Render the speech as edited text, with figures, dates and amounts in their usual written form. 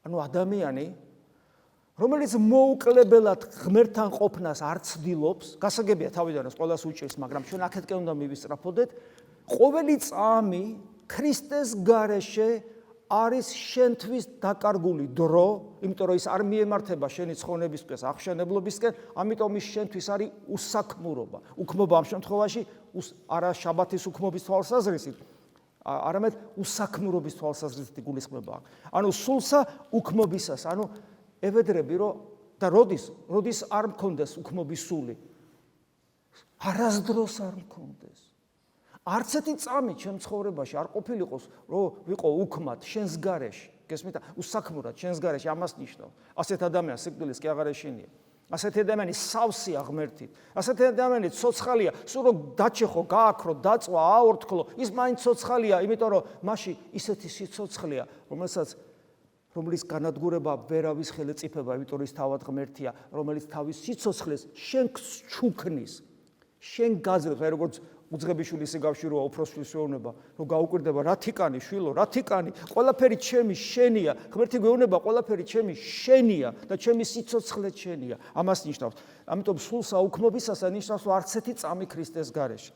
ანუ ადამიანი, რომელიც მოუკლებელად ღმერთთან ყოფნას არ ცდილობს, გასაგებია თავიდანაც ყველას უჭირს, მაგრამ ჩვენ აქეთკენ უნდა მივისწრაფოდეთ, ყოველი წამი ქრისტეს გარეშე არის შენთვის დაკარგული დრო, იმიტომ რომ ის არ მიემართება შენი ცხონებისკენ, აღშენებლობისკენ, ამიტომ ის შენთვის არის უსაქმურობა. უქმობა ამ შემთხვევაში არა შაბათის უქმობის თვალსაზრისით, არამედ უსაქმურობის თვალსაზრისით გულისხმება. ანუ სულსა უქმობისას, ანუ ევედრები რომ და როდის არ მქონდეს უქმობის სული? არასდროს არ მქონდეს. არც ერთი წამი ჩემ ცხოვრებაში არ ყოფილიყოს, რომ ვიყო უქმად შენს გარეშე, გესმით? უსაქმურად შენს გარეშე ამას ნიშნავს. ასეთ ადამიანს სიკვდილის კი აღარ ეშინია. ასეთი ადამიანი სავსეა ღმერთით. ასეთი ადამიანი ცოცხალია, სულ რომ დაჩეხო, გააქრო, დაწვა, აორთქლო, ის მაინც ცოცხალია, იმიტომ რომ მასში ისეთი სიცოცხლეა, რომლის განადგურება ვერავის ხელეწიფება, იმიტომ რომ ის თავად ღმერთია, რომელიც თავის სიცოცხლეს შენ ჩუქნის, შენ გაძლევს, აი როგორც უძღებიშვილის სიგავშიროა უფროსშვილის შეუნება, რომ გაუკვირდება რა თიკანი შვილო, რა თიკანი, ყველაფერი ჩემი შენია, ღმერთი გვეუბნება ყველაფერი ჩემი შენია და ჩემი სიცოცხლე შენია. ამას ნიშნავს. ამიტომ სულ საუქმობისას ნიშნავს, რომ არც ერთი წამი ქრისტეს გარეშე.